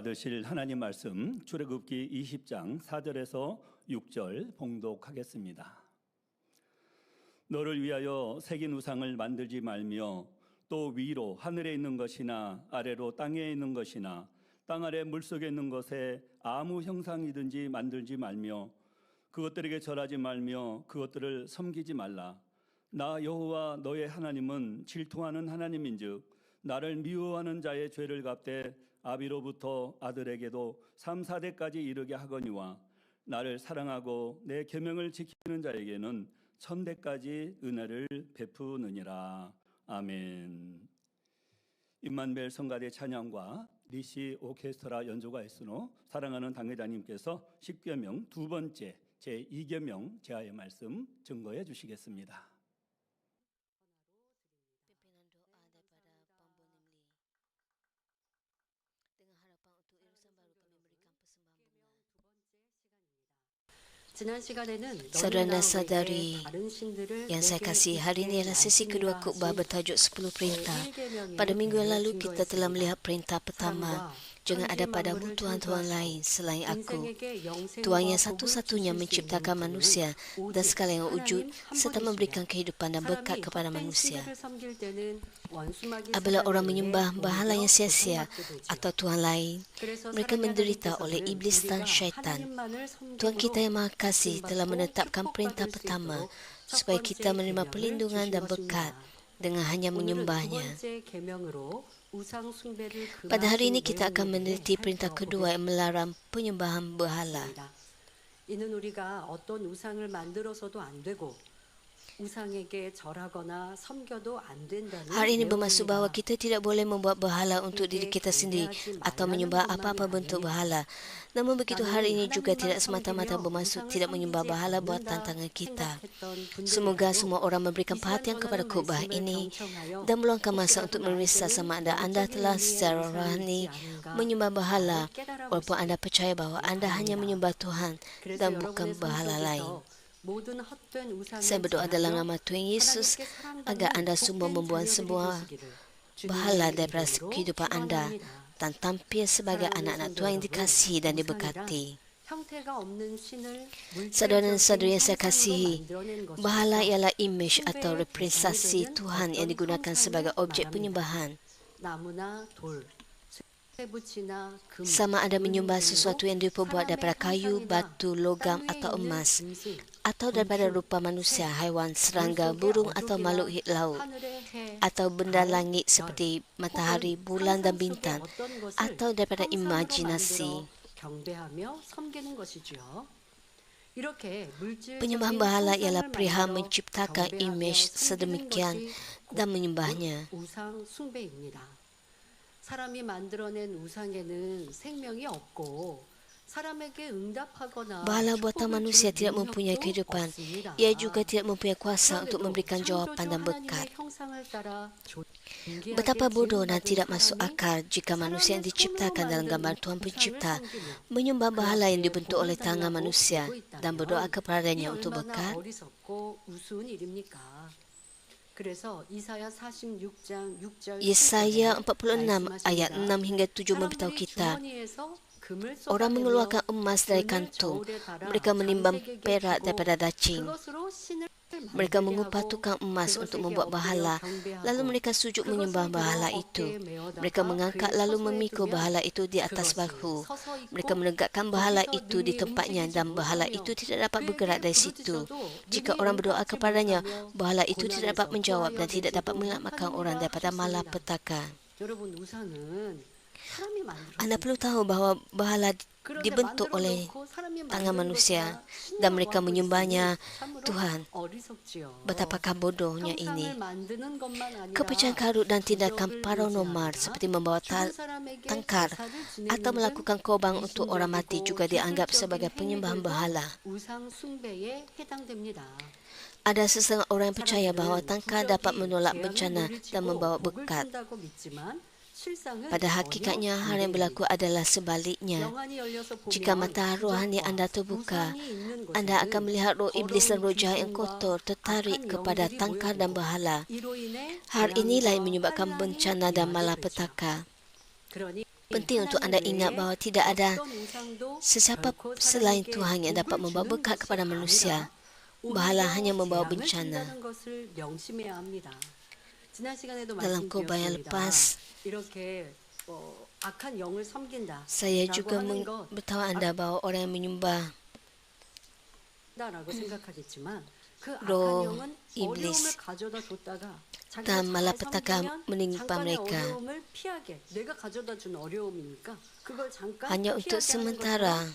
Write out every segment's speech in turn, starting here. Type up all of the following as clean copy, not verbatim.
받으실 하나님 말씀 출애굽기 20장 4절에서 6절 봉독하겠습니다. 너를 위하여 새긴 우상을 만들지 말며 또 위로 하늘에 있는 것이나 아래로 땅에 있는 것이나 땅 아래 물속에 있는 것에 아무 형상이든지 만들지 말며 그것들에게 절하지 말며 그것들을 섬기지 말라. 나 여호와 너의 하나님은 질투하는 하나님인즉 나를 미워하는 자의 죄를 갚되 아비로부터 아들에게도 3, 4대까지 이르게 하거니와 나를 사랑하고 내 계명을 지키는 자에게는 1000대까지 은혜를 베푸느니라. 아멘. 임만벨 성가대 찬양과 리시 오케스트라 연주가 있으므로 사랑하는 당회장님께서 십계명 두 번째 제2계명 제하의 말씀 증거해 주시겠습니다. Saudara-saudari yang saya kasih, hari ini adalah sesi kedua khutbah bertajuk 10 perintah. Pada minggu yang lalu kita telah melihat perintah pertama, jangan ada padamu tuhan-tuhan lain selain aku. Tuhan yang satu-satunya menciptakan manusia dan segala yang wujud serta memberikan kehidupan dan berkat kepada manusia. Apabila orang menyembah bahala yang sia-sia atau tuhan lain, mereka menderita oleh iblis dan syaitan. Tuhan kita yang Maha Kasih telah menetapkan perintah pertama supaya kita menerima perlindungan dan berkat dengan hanya menyembahnya. Pada hari ini kita akan meneliti perintah kedua yang melarang penyembahan berhala. Hal ini bermaksud bahawa kita tidak boleh membuat berhala untuk diri kita sendiri atau menyembah apa-apa bentuk berhala. Namun begitu, hal ini juga tidak semata-mata bermaksud tidak menyembah berhala buatan tangan kita. Semoga semua orang memberikan perhatian kepada khutbah ini dan meluangkan masa untuk memeriksa sama ada anda telah secara rohani menyembah berhala walaupun anda percaya bahawa anda hanya menyembah Tuhan dan bukan berhala lain. Saya berdoa dalam nama Tuhan Yesus agar anda semua membuang semua berhala daripada kehidupan anda dan tampil sebagai anak-anak Tuhan yang dikasihi dan diberkati. Saudara dan saudari yang saya kasihi, berhala ialah imej atau representasi Tuhan yang digunakan sebagai objek penyembahan. Sama ada menyembah sesuatu yang diperbuat daripada kayu, batu, logam atau emas, atau daripada rupa manusia, haiwan, serangga, burung atau makhluk laut, atau benda langit seperti matahari, bulan dan bintang, atau daripada imajinasi. Penyembahan berhala ialah perihal menciptakan imej sedemikian dan menyembahnya. Berhala buatan manusia tidak mempunyai kehidupan. Ia juga tidak mempunyai kuasa untuk memberikan jawapan dan berkat. Betapa bodoh dan tidak masuk akal jika manusia yang diciptakan dalam gambar Tuhan Pencipta menyembah berhala yang dibentuk oleh tangan manusia dan berdoa kepadanya untuk berkat. Yesaya 46 ayat 6 hingga 7 memberitahu kita, orang mengeluarkan emas dari kantung, mereka menimbang perak daripada dacing. Mereka mengupah tukang emas untuk membuat berhala, lalu mereka sujud menyembah berhala itu. Mereka mengangkat lalu memikul berhala itu di atas bahu. Mereka menegakkan berhala itu di tempatnya dan berhala itu tidak dapat bergerak dari situ. Jika orang berdoa kepadanya, berhala itu tidak dapat menjawab dan tidak dapat menyelamatkan orang daripada malapetaka. Anda perlu tahu bahawa berhala dibentuk oleh tangan manusia dan mereka menyembahnya Tuhan. Betapakah bodohnya ini? Kepercayaan karut dan tindakan paranormal seperti membawa tangkar atau melakukan korban untuk orang mati juga dianggap sebagai penyembahan berhala. Ada sesetengah orang yang percaya bahawa tangkar dapat menolak bencana dan membawa berkat. Pada hakikatnya, hal yang berlaku adalah sebaliknya. Jika mata rohani anda terbuka, anda akan melihat roh iblis dan roh jahat yang kotor tertarik kepada tangkar dan berhala. Hal inilah yang menyebabkan bencana dan malapetaka. Penting untuk anda ingat bahawa tidak ada sesiapa selain Tuhan yang dapat membawa berkat kepada manusia. Bahala hanya membawa bencana. Dalam khotbah yang lepas, saya juga memberitahu anda bahawa orang yang menyembah roh iblis dan malapetaka menimpa mereka hanya untuk sementara.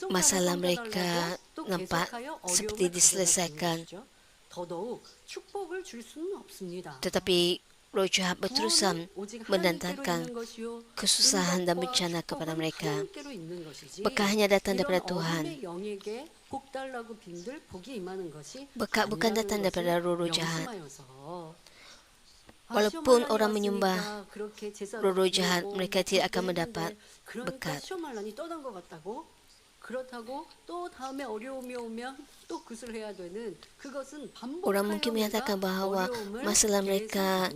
Masalah mereka nampak seperti diselesaikan, tetapi roh jahat berterusan mendatangkan kesusahan dan bencana kepada mereka. Berkat hanya datang daripada Tuhan. Berkat bukan datang daripada roh-roh jahat. Walaupun orang menyembah roh-roh jahat, mereka tidak akan mendapat berkat. Orang mungkin menyatakan bahawa masalah mereka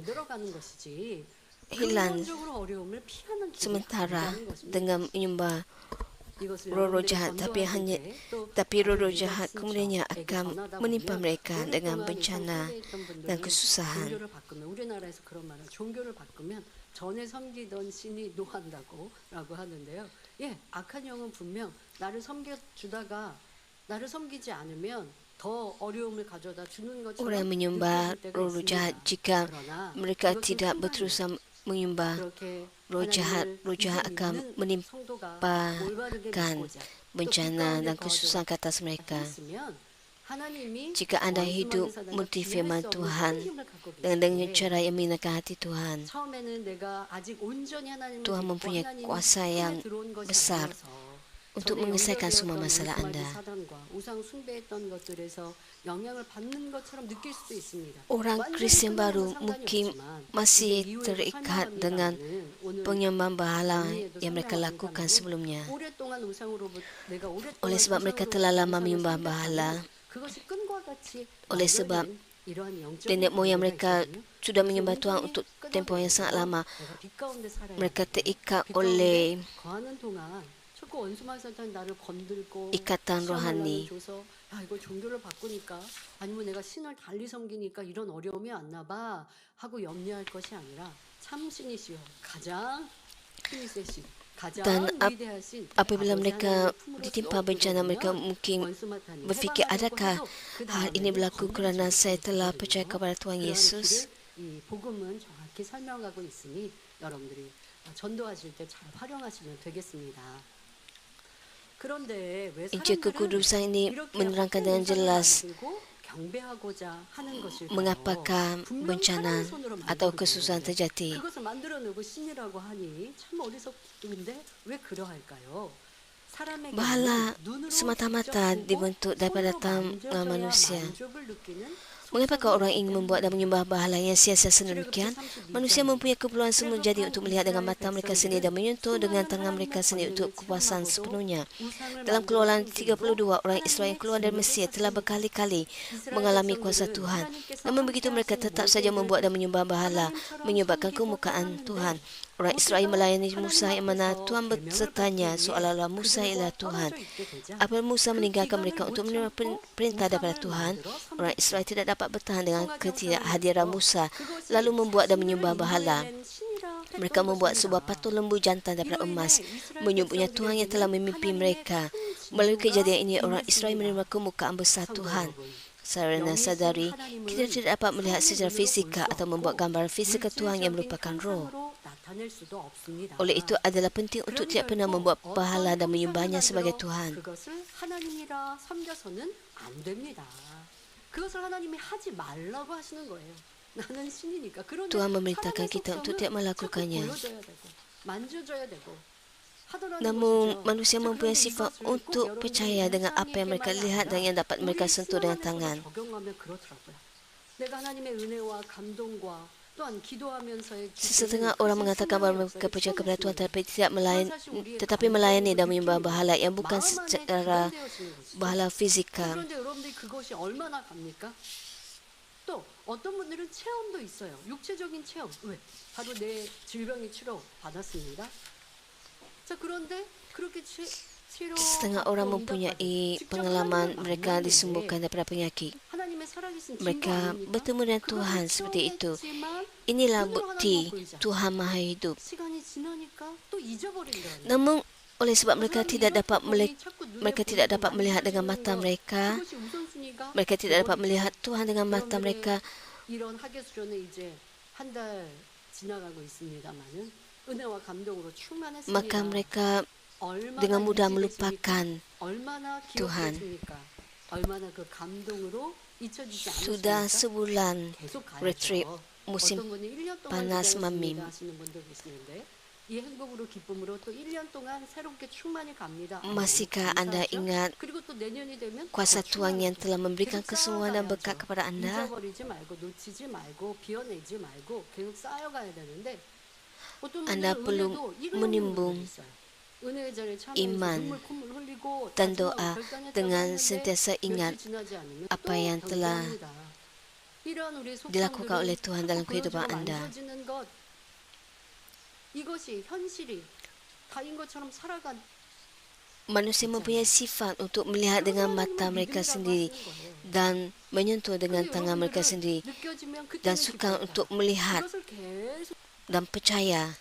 hilang sementara dengan menyembah roh-roh jahat, tapi roh-roh jahat kemudiannya akan menimpa mereka dengan bencana dan kesusahan. 전에 섬기던 신이 노한다고라고 하는데요. 예, 악한 영은 분명 나를 섬겨주다가 나를 섬기지 않으면 더 어려움을 가져다 주는 것처럼 orang menyembah roh jahat jika mereka tidak berterusan menyembah roh jahat akan menimpakan bencana dan kesusahan ke atas mereka. Jika anda hidup menurut firman Tuhan dengan cara yang menyenangkan hati Tuhan, Tuhan mempunyai kuasa yang besar untuk menyelesaikan semua masalah anda. Orang Kristian baru mungkin masih terikat dengan penyembahan berhala yang mereka lakukan sebelumnya. Oleh sebab mereka telah lama menyembah berhala, oleh sebab nenek moyang mereka sudah menyembah Tuhan untuk tempoh yang sangat lama, mereka terikat oleh ikatan rohani. Dan apabila mereka ditimpa bencana, mereka mungkin berfikir, adakah hal ini berlaku kerana saya telah percaya kepada Tuhan Yesus? Injil kekudusan ini menerangkan dengan jelas mengapakah bencana atau kesusahan terjadi. Berhala semata-mata dibentuk daripada tangan manusia. Mengapakah orang ingin membuat dan menyembah berhala yang sia-sia sedemikian? Manusia mempunyai keperluan semula jadi untuk melihat dengan mata mereka sendiri dan menyentuh dengan tangan mereka sendiri untuk kepuasan sepenuhnya. Dalam Keluaran 32, orang Israel yang keluar dari Mesir telah berkali-kali mengalami kuasa Tuhan. Namun begitu mereka tetap saja membuat dan menyembah berhala, menyebabkan kemurkaan Tuhan. Orang Israel melayani Musa yang mana Tuhan bersertanya seolah-olah Musa ialah Tuhan. Apabila Musa meninggalkan mereka untuk menerima perintah daripada Tuhan, orang Israel tidak dapat bertahan dengan ketidakhadiran Musa, lalu membuat dan menyembah berhala. Mereka membuat sebuah patung lembu jantan daripada emas, menyebutnya Tuhan yang telah memimpin mereka. Melalui kejadian ini, orang Israel menerima kemukaan besar Tuhan. Saudara dan saudari, kita tidak dapat melihat secara fisika atau membuat gambaran fisika Tuhan yang merupakan roh. Oleh itu adalah penting untuk tidak pernah membuat berhala dan menyembahnya sebagai Tuhan. Tuhan memerintahkan kita untuk tidak melakukannya. Namun manusia mempunyai sifat untuk percaya dengan apa yang mereka lihat dan yang dapat mereka sentuh dengan tangan. Sesetengah orang mengatakan bahawa mereka percaya kepada Tuhan tetapi melayani dan menyembah berhala yang bukan secara berhala fizikal. 어떤 분들은 체험도 있어요. 육체적인 체험. 왜? 바로 내 질병이 치료받았습니다. 자, 그런데 그렇게 치료 Setengah orang mempunyai pengalaman mereka disembuhkan daripada penyakit. 하나님의 살아계신 증거 Mereka 아닙니까? bertemu dengan 그거를 Tuhan seperti itu. 체험했지만 Inilah 눈으로 bukti 하나님을 보이지 않아요. Tuhan Maha Hidup. 시간이 지나니까 또 잊어버린다는 거예요. Namun oleh sebab mereka tidak dapat melihat dengan mata mereka, 그것이 우선순위가 mereka tidak dapat 되어버리죠. melihat Tuhan dengan mata 여러분들의 mereka, 이런 하계수련은 이제 한 달 지나가고 있습니다만은 은혜와 감동으로 충만했습니다. maka mereka 얼마나 dengan mudah 유지되십니까? melupakan 얼마나 Tuhan. 기억되십니까? 얼마나 그 감동으로 잊혀지지 sudah 않으십니까? sebulan 계속 가야죠. retreat musim 어떤 분은 1년 동안 panas 기다렸습니다 mamim. 하시는 분도 계시는데 이 행복으로 기쁨으로 또 1년 동안 새롭게 충만히 갑니다. Masihkah 너무 anda 감사하죠? ingat 그리고 또 내년이 되면 kuasa 더 Tuhan yang 충만해져. telah memberikan 계속 kesembuhan dan 쌓아가야죠. berkat kepada anda? 잊어버리지 말고 놓치지 말고 비워내지 말고 계속 쌓여가야 되는데 어떤 Anda 분들은 perlu 은혜도 이런 menimbung 분들이 있어요. 은혜의 자리에 참여해서 iman 눈물 콧물 흘리고 dan 다짐하고 doa 결단했다고 dengan 하는데 sentiasa ingat 며칠 지나지 않으면 apa 또 yang telah 변경합니다. 이런 우리 dilakukan oleh 속성들은 Tuhan dalam 자꾸 kehidupan 보여지고 anda. 만져지는 것 이것이 현실이 다인 것처럼 살아간 Manusia mempunyai sifat untuk melihat dengan mata mereka sendiri dan menyentuh dengan tangan mereka sendiri dan suka untuk melihat 이것을 계속 dan percaya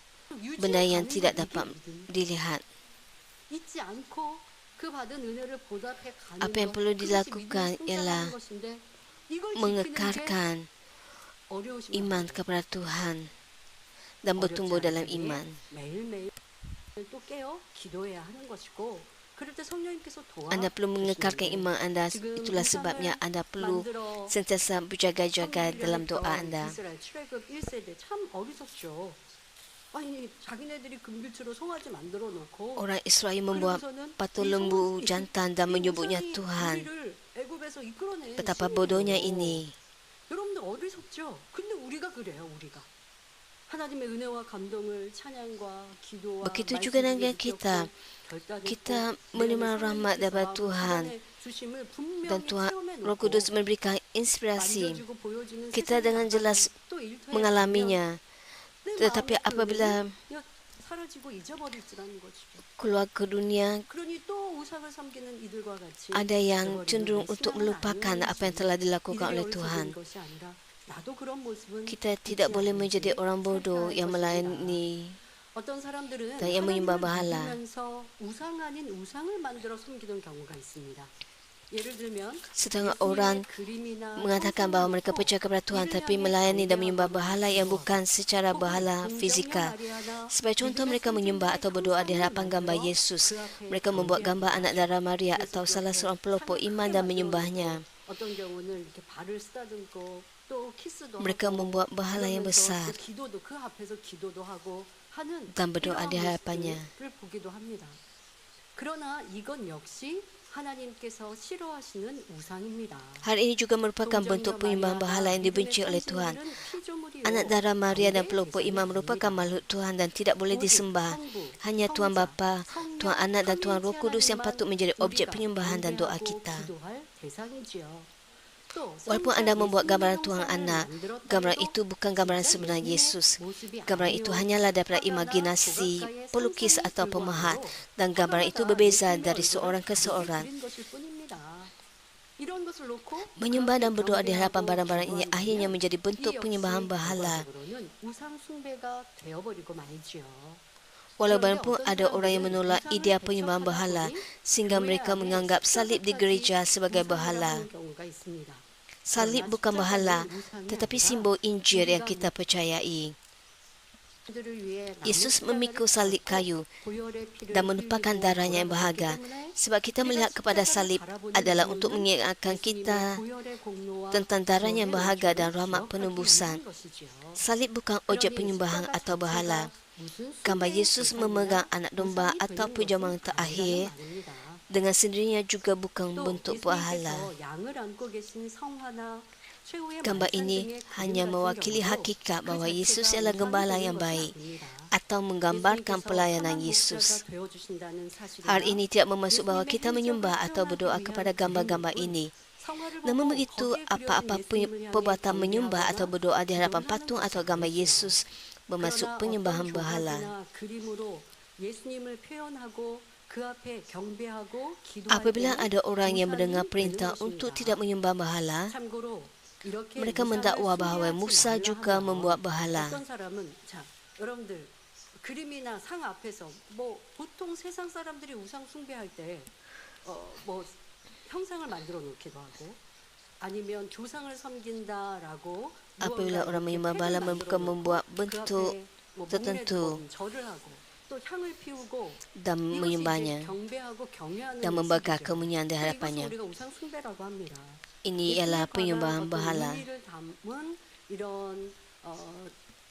benda yang tidak dapat dilihat. 잊지 않고 그 받은 은혜를 보답해 가는 Apa yang 것, perlu 그것이 dilakukan 믿음의 ialah 성장하는 것인데 이걸 지키는 게 mengekarkan 어려우신 iman 분들. kepada Tuhan dan bertumbuh dalam iman. 매일매일 또 깨어 기도해야 하는 것이고 그럴 때 성령님께서 Anda perlu mengekarkan 도와주시는데 iman anda. Itulah sebabnya anda perlu sentiasa berjaga-jaga dalam doa anda. 이스라엘 출애굽 1세대 참 어리석죠. 아니 자기네들이 금빛으로 송아지 만들어 놓고 Orang Israel membuat patung lembu jantan dan menyebutnya Tuhan. 애굽에서 이끌어낸 Betapa 신이에요. bodohnya ini. 여러분들 어리석죠? 근데 우리가 그래요, 우리가. 하나님의 은혜와 감동을 찬양과 기도와 Begitu juga dengan kita. Kita menerima rahmat daripada Tuhan dan Tuhan Roh Kudus memberikan inspirasi. Kita dengan jelas mengalaminya. Tetapi apabila keluar ke dunia, ada yang cenderung untuk melupakan apa yang telah dilakukan oleh Tuhan. Kita tidak boleh menjadi orang bodoh yang melayani dan yang menyembah berhala. Setengah orang mengatakan bahawa mereka percaya kepada Tuhan tapi melayani dan menyembah berhala yang bukan secara berhala fizikal. Sebagai contoh, mereka menyembah atau berdoa di hadapan gambar Yesus. Mereka membuat gambar anak darah Maria atau salah seorang pelopor iman dan menyembahnya. Mereka membuat berhala yang besar dan berdoa di hadapannya. Hal ini juga merupakan bentuk penyembahan berhala yang dibenci oleh Tuhan. Anak darah Maria dan pelopor iman merupakan makhluk Tuhan dan tidak boleh disembah. Hanya Tuhan Bapa, Tuhan Anak dan Tuhan Roh Kudus yang patut menjadi objek penyembahan dan doa kita. Walaupun anda membuat gambaran Tuhan Anak, gambaran itu bukan gambaran sebenar Yesus. Gambaran itu hanyalah daripada imajinasi, pelukis atau pemahat dan gambaran itu berbeza dari seorang ke seorang. Menyembah dan berdoa di hadapan barang-barang ini akhirnya menjadi bentuk penyembahan berhala. Walaupun ada orang yang menolak idea penyembahan berhala sehingga mereka menganggap salib di gereja sebagai berhala. Salib bukan berhala, tetapi simbol Injil yang kita percayai. Yesus memikul salib kayu dan menumpahkan darahnya yang berharga. Sebab kita melihat kepada salib adalah untuk mengingatkan kita tentang darahnya yang berharga dan rahmat penebusan. Salib bukan objek penyembahan atau berhala. Gambar Yesus memegang anak domba atau perjamuan terakhir dengan sendirinya juga bukan bentuk berhala. Gambar ini hanya mewakili hakikat bahawa Yesus ialah gembala yang baik atau menggambarkan pelayanan Yesus. Hal ini tidak bermaksud bahawa kita menyembah atau berdoa kepada gambar-gambar ini. 성화를 Namun 보고 begitu, 거기에 그려진 apa-apa 예수님을 향해 perbuatan menyembah atau 경배하거나 berdoa di hadapan 기도하는 patung atau 것이 gambar 있어요. Yesus bermaksud 그러나 penyembahan 어떤 berhala. 조각이나 그림으로 예수님을 표현하고 그 앞에 경배하고 기도할 Apabila 때는 ada orang yang mendengar 우상이 되는 perintah untuk tidak 것입니다. menyembah berhala, 참고로 이렇게 mereka 우상을 mendakwa bahawa 숭배하지 Musa 말라 juga 하면 membuat berhala. 어떤 사람은 자 여러분들 그림이나 상 앞에서 뭐 보통 세상 사람들이 우상 숭배할 때 뭐 형상을 만들어 놓기도 하고 아니면 조상을 섬긴다라고 Apabila orang menyembah berhala, mereka membuat bentuk tertentu 절을 하고 또 향을 피우고 dan 이것이 이제 menyembahnya 경배하고 경외하는 dan membakar 모습이죠. kemunyan di 이것을 hadapannya. 우리가 우상 숭배라고 합니다. Ini 예수에 ialah 관한 penyembahan 어떤 berhala. 의미를 담은 이런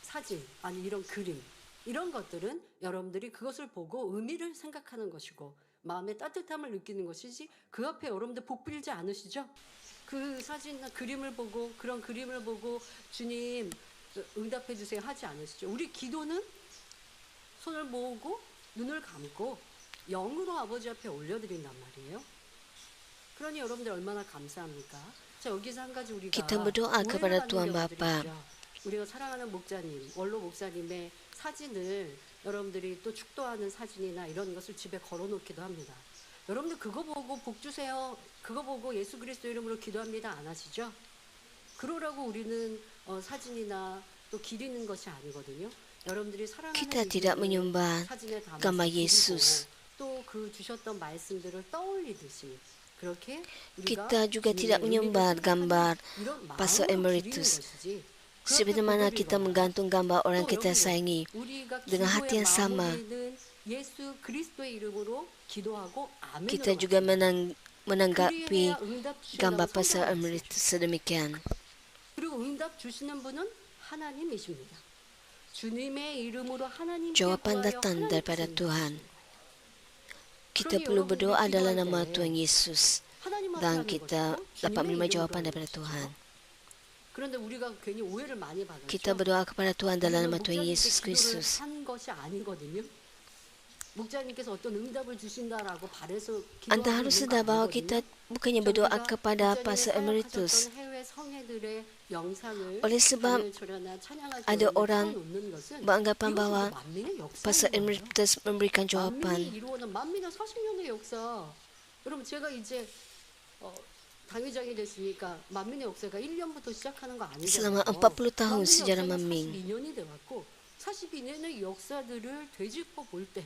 사진 아니 이런 그림 이런 것들은 여러분들이 그것을 보고 의미를 생각하는 것이고 마음의 따뜻함을 느끼는 것이지 그 앞에 여러분들 복 빌지 않으시죠? 그 사진이나 그림을 보고 그런 그림을 보고 주님 응답해 주세요 하지 않으시죠? 우리 기도는 손을 모으고 눈을 감고 영으로 아버지 앞에 올려드린단 말이에요. 그러니 여러분들 얼마나 감사합니까? 자 여기서 한 가지 우리가 Kita berdoa kepada Tuhan Bapa. 우리가 사랑하는 목사님, 원로 목사님의 사진을 여러분들이 또 축도하는 사진이나 이런 것을 집에 걸어놓기도 합니다. 여러분들 그거 보고 복 주세요. 그거 보고 예수 그리스도 이름으로 기도합니다. 안 하시죠? 그러라고 우리는 사진이나 또 기리는 것이 아니거든요. 여러분들이 사랑하는 Kita tidak menyembah 사진에 담아서 gambar 기리고 Yesus. 또 그 주셨던 말씀들을 떠올리듯이 그렇게 Kita juga tidak menyembah gambar Pastor Emeritus. Sebagaimana kita menggantung gambar orang kita sayangi dengan hati yang sama, kita juga menanggapi gambar Pastor Emeritus sedemikian. 그리고 응답 주시는 분은 하나님이십니다. 주님의 이름으로 하나님께 Jawapan 구하여 datang 하나님 daripada 주시는 Tuhan. 것입니다. Kita 그러니 perlu 여러분들이 berdoa dalam 기도할 nama 때 Tuhan Yesus 하나님 앞에 dan 하는 kita 것이고 dapat 주님의 menerima 이름으로 jawapan 하는 daripada 것이죠. Tuhan. 그런데 우리가 괜히 오해를 많이 받았죠. Kita berdoa kepada Tuhan dalam nama Tuhan 목사님께 Yesus 기도를 Kristus. 한 것이 아니거든요. 목사님께서 어떤 응답을 주신다라고 바래서 Anda 기도하는 harus 거 sedar bahawa 아니거든요. kita bukannya berdoa kepada Pastor Emeritus. 해외 성회들의 영상을 Oleh sebab 단일초려나 찬양할 때 ada 여러분들 orang 틀어놓는 것은 beranggapan 이것은 bahawa 만민의 역사인 Pastor 거예요. Emeritus memberikan 만민이 jawapan. 이루어낸 만민의 40년의 역사. 여러분 제가 이제 당회장이 됐으니까 만민의 역사가 1년부터 시작하는 거 아니잖아요. Selama 40 tahun sejarah Manmin. 42년이 돼왔고 42년의 역사들을 되짚어 볼 때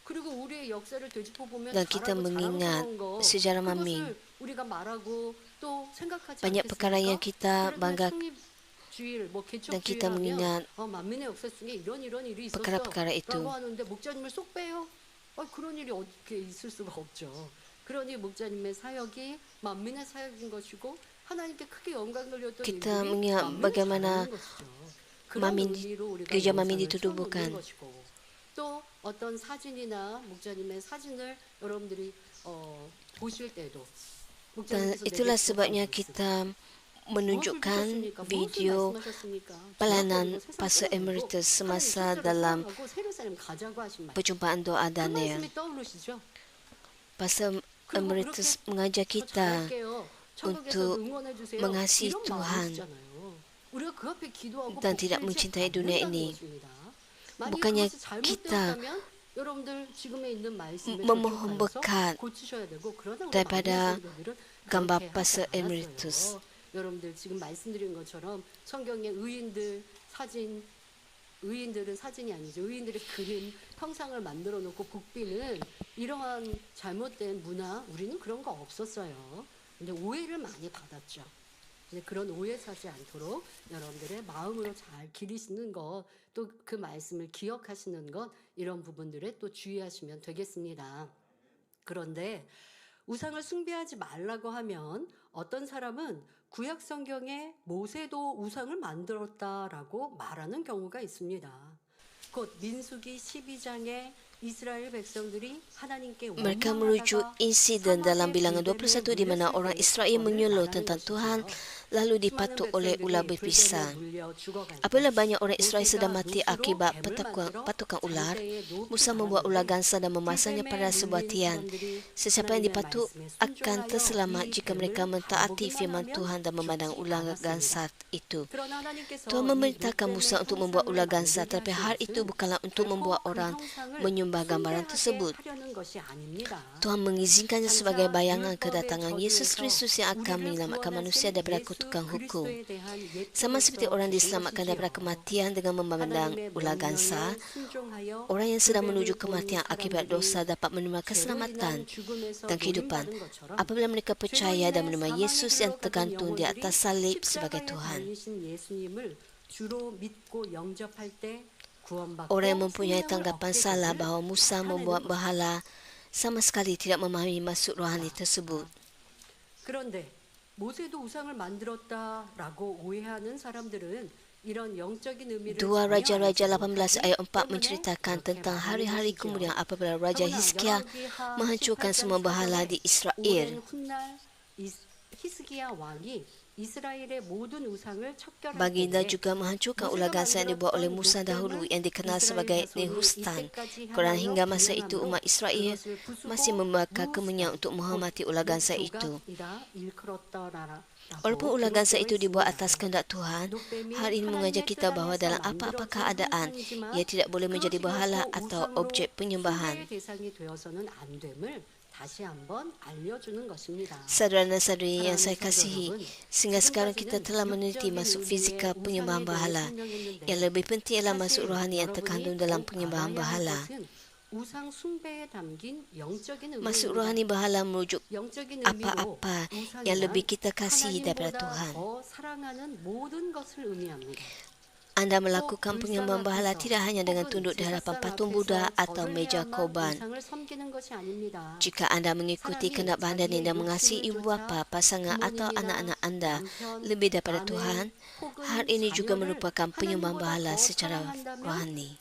그리고 우리의 역사를 되짚어 보면 Dan kita 잘하고 mengingat 자랑스러운 거 sejarah Manmin. 그것을 우리가 말하고 또 생각하지 Banyak perkara yang kita 그런데 bangga 성립주일, 뭐 dan kita 개척주일 mengingat 하면 만민의 역사 중에 이런 일이 있었어 perkara-perkara itu. 라고 하는데 목자님을 쏙 빼요. 그런 일이 어떻게 있을 수가 없죠. 그러니 목자님의 사역이 만민의 사역인 것이고 하나님께 크게 영광 돌렸던 Kita 일들이 mengingat 만민을 bagaimana 자랑하는 것이죠. 그런 Manmin, 의미로 우리가 gereja Manmin 영상을 ditubuhkan. 틀어놓는 것이고 또 어떤 사진이나 목자님의 사진을 여러분들이 보실 때도 Dan 목자님께서 itulah 내게 sebabnya 주셨던 kita 무엇을 menunjukkan 주셨습니까? video 무엇을 말씀하셨습니까? pelayanan 저하고 세상 Pastor 떠나고 Emeritus semasa 하나님 dalam 실제로 사랑하고 세례사님 가자고 하신 말. perjumpaan doa 그 Daniel. 말씀이 떠오르시죠? Pastor Emeritus mengajak 저 kita 잘할게요. 천국에서 untuk 응원해 주세요. mengasihi 이런 Tuhan 마음이시잖아요. 우리가 그 앞에 기도하고 dan tidak 복들지 mencintai dunia 않는다는 ini. 것입니다. 만약 Bukannya 그것이 kita 잘못되었다면 여러분들 지금에 있는 말씀에 memohon 적용하여서 berkat 고치셔야 되고 그러나 우리 daripada 많은 성도들은 gambar 그렇게 하지 Pastor 않았어요. Emeritus. 여러분들 지금 말씀드린 것처럼 성경의 의인들 사진 의인들은 사진이 아니죠. 의인들의 그림, 형상을 만들어 놓고 복비는 이러한 잘못된 문화 우리는 그런 거 없었어요. 근데 오해를 많이 받았죠. 근데 그런 오해 사지 않도록 여러분들의 마음으로 잘 기리시는 것, 또 그 말씀을 기억하시는 것 이런 부분들에 또 주의하시면 되겠습니다. 그런데 우상을 숭배하지 말라고 하면 어떤 사람은 구약 성경에 모세도 우상을 만들었다라고 말하는 경우가 있습니다. 곧 민수기 12장에 이스라엘 백성들이 하나님께 Mereka merujuk insiden dalam bilangan 21 di mana orang Israel menyuluh tentang Tuhan lalu dipatuk oleh ular berbisa. Apabila banyak orang Israel sedang mati akibat patukan ular, Musa membuat ular gansa dan memasangnya pada sebuah tiang. Sesiapa yang dipatuk akan terselamat jika mereka mentaati firman Tuhan dan memandang ular gansa itu. Tuhan memerintahkan Musa untuk membuat ular gansa, tetapi hal itu bukanlah untuk membuat orang menyembah gambaran tersebut. Tuhan mengizinkannya sebagai bayangan kedatangan Yesus Kristus yang akan menyelamatkan manusia daripada kutukan hukum. Sama seperti orang diselamatkan daripada kematian dengan memandang ular gansa, orang yang sedang menuju kematian akibat dosa dapat menerima keselamatan dan kehidupan apabila mereka percaya dan menerima Yesus yang tergantung di atas salib sebagai Tuhan. Orang yang mempunyai tanggapan salah bahawa Musa membuat berhala sama sekali tidak memahami maksud rohani tersebut. 그런데 모세도 우상을 만들었다라고 오해하는 사람들은 이런 영적인 의미를 2 Raja-Raja 18 ayat 4 menceritakan tentang hari-hari kemudian apabila Raja Hizkia menghancurkan semua berhala di Israel. 히스기야 왕이 이스라엘의 모든 우상을 척결할 Baginda 때에 juga menghancurkan ular gansa yang dibuat oleh Musa dahulu yang dikenal sebagai Nehustan. Kerana hingga masa itu umat Israel masih membakar kemenyan untuk menghormati ular gansa itu. Walaupun ular gansa itu dibuat atas kehendak Tuhan, hal ini mengajar kita bahawa dalam apa-apa keadaan, ia tidak boleh menjadi berhala atau objek penyembahan. Saudara dan saudari yang saya kasihi, sehingga sekarang kita telah meneliti masuk fizikal penyembahan berhala. Yang lebih penting ialah masuk rohani yang terkandung dalam penyembahan berhala. Masuk rohani berhala merujuk apa-apa yang lebih kita kasihi daripada Tuhan. Anda melakukan penyembahan berhala tidak hanya dengan tunduk di hadapan patung Buddha atau meja korban. Jika anda mengikuti kehendak badan dan mengasihi ibu bapa, pasangan atau anak-anak anda lebih daripada Tuhan, hal ini juga merupakan penyembahan berhala secara rohani.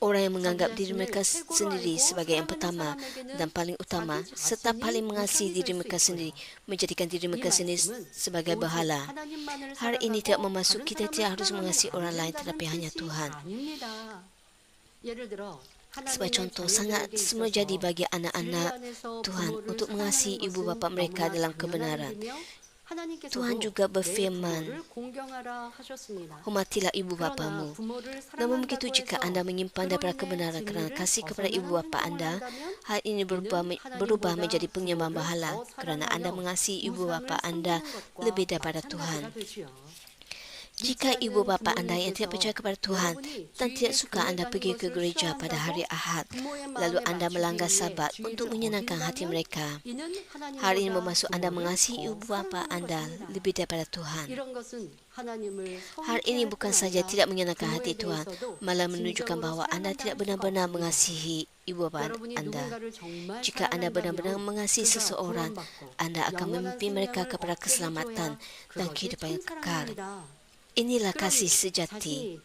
Orang yang menganggap diri mereka sendiri sebagai yang pertama dan paling utama serta paling mengasihi diri mereka sendiri menjadikan diri mereka sendiri sebagai berhala. Hal ini tidak bermaksud kita tidak harus mengasihi orang lain tetapi hanya Tuhan. Sebagai contoh, sangat semua jadi bagi anak-anak Tuhan untuk mengasihi ibu bapa mereka dalam kebenaran. Tuhan juga berfirman, hormatilah ibu bapamu. Namun begitu jika anda menyimpan daripada kebenaran kerana kasih kepada ibu bapa anda, hal ini berubah menjadi penyembahan berhala kerana anda mengasihi ibu bapa anda lebih daripada Tuhan. Jika ibu bapa anda yang tidak percaya kepada Tuhan dan tidak suka anda pergi ke gereja pada hari Ahad, lalu anda melanggar Sabat untuk menyenangkan hati mereka, hal ini bermaksud anda mengasihi ibu bapa anda lebih daripada Tuhan. Hal ini bukan saja tidak menyenangkan hati Tuhan, malah menunjukkan bahawa anda tidak benar-benar mengasihi ibu bapa anda. Jika anda benar-benar mengasihi seseorang, anda akan memimpin mereka kepada keselamatan dan kehidupan yang kekal. Inilah kasih sejati.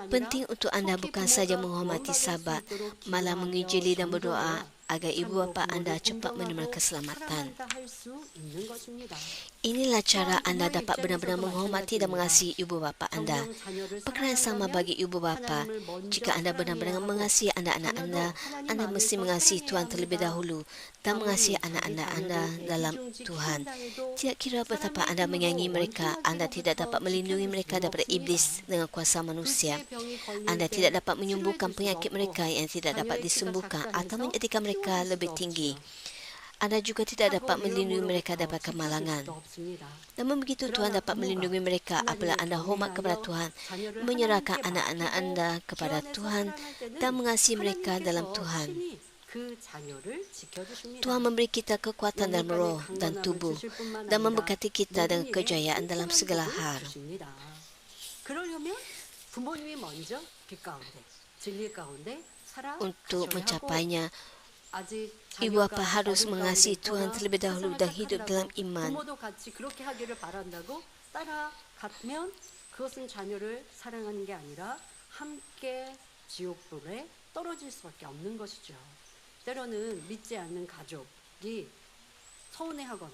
Penting untuk anda bukan saja menghormati Sabat, malah menginjili dan berdoa agar ibu bapa anda cepat menerima keselamatan. Inilah cara anda dapat benar-benar menghormati dan mengasihi ibu bapa anda. Perkara yang sama bagi ibu bapa. Jika anda benar-benar mengasihi anak-anak anda, anda mesti mengasihi Tuhan terlebih dahulu dan mengasihi anak-anak anda dalam Tuhan. Tidak kira betapa anda menyayangi mereka, anda tidak dapat melindungi mereka daripada iblis dengan kuasa manusia. Anda tidak dapat menyembuhkan penyakit mereka yang tidak dapat disembuhkan atau menjadikan mereka lebih tinggi. Anda juga tidak dapat melindungi mereka daripada kemalangan. Namun begitu Tuhan dapat melindungi mereka apabila anda hormat kepada Tuhan, menyerahkan anak-anak anda kepada Tuhan dan mengasihi mereka dalam Tuhan. Tuhan memberi kita kekuatan dalam roh dan tubuh dan memberkati kita dengan kejayaan dalam segala hal. Untuk mencapainya, ibu bapa harus mengasihi Tuhan terlebih dahulu dan hidup dalam iman. 함께 지옥불에 떨어질 수밖에 없는 것이죠. 때로는 믿지 않는 가족이 서운해하거나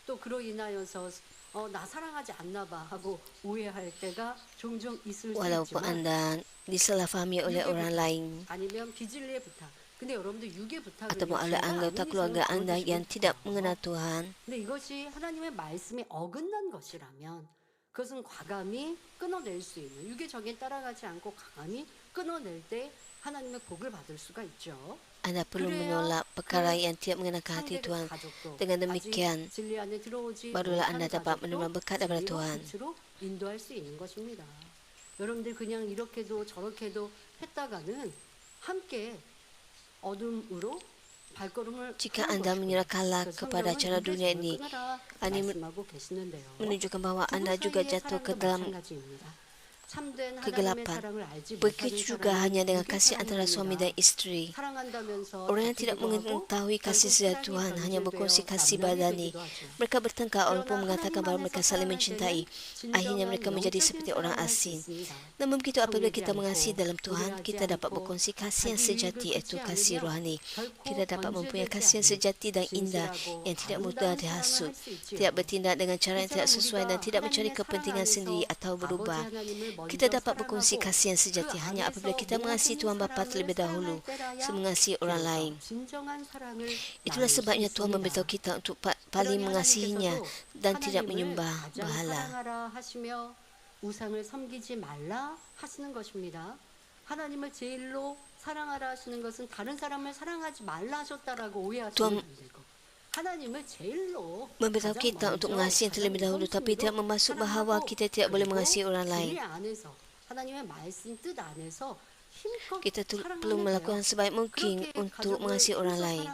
또 그로 인하여서 나 사랑하지 않나 봐 하고 오해할 때가 종종 있을 수 Walaupun 있지만 anda disalahfahami oleh orang lain 아니면 비질리의 부탁. 근데 여러분들 육의 부탁은 ataupun oleh anggota keluarga anda yang tidak mengenal Tuhan, 근데 이것이 하나님의 말씀에 어긋난 것이라면 그것은 과감히 끊어낼 수 있는 육의 정에 따라가지 않고 과감히 끊어낼 때 하나님의 복을 받을 수가 있죠. anda perlu menolak perkara yang tidak mengenakan hati Tuhan. Dengan demikian, barulah anda dapat menerima berkat daripada Tuhan. 인도할 수 있는 것입니다. 여러분들 그냥 이렇게도 저렇게도 했다가는 함께 어둠으로 발걸음을 Jika anda menyerahkanlah kepada cara dunia ini, ini 말씀하고 계시는데요. menunjukkan bahawa anda juga jatuh ke dalam kegelapan. Begitu juga hanya dengan kasih antara suami dan istri. Orang yang tidak mengetahui kasih sejati Tuhan hanya berkongsi kasih badani. Mereka bertengkar walaupun mengatakan bahawa mereka saling mencintai. Akhirnya mereka menjadi seperti orang asing. Namun begitu apabila kita mengasihi dalam Tuhan, kita dapat berkongsi kasih yang sejati, iaitu kasih rohani. Kita dapat mempunyai kasih yang sejati dan indah yang tidak mudah dihasut, tidak bertindak dengan cara yang tidak sesuai dan tidak mencari kepentingan sendiri atau berubah. Kita dapat berkongsi kasih yang sejati hanya apabila kita mengasihi Tuhan Bapa terlebih dahulu sebelum mengasihi orang lain. Itulah sebabnya Tuhan memberitahu kita untuk paling mengasihinya dan tidak menyembah berhala. 우상을 섬기지 말라 하시는 것입니다. 하나님을 제일로 사랑하라 하시는 것은 다른 사람을 사랑하지 말라 하셨다라고 오해하시면 안 되고 하나님을 제일로 memberitahu kita untuk mengasihi yang terlebih dahulu, tapi tidak bermaksud bahawa kita tidak boleh mengasihi orang lain. 하나님의 말씀 뜻 안에서 힘껏 Kita perlu melakukan sebaik mungkin untuk mengasihi orang lain.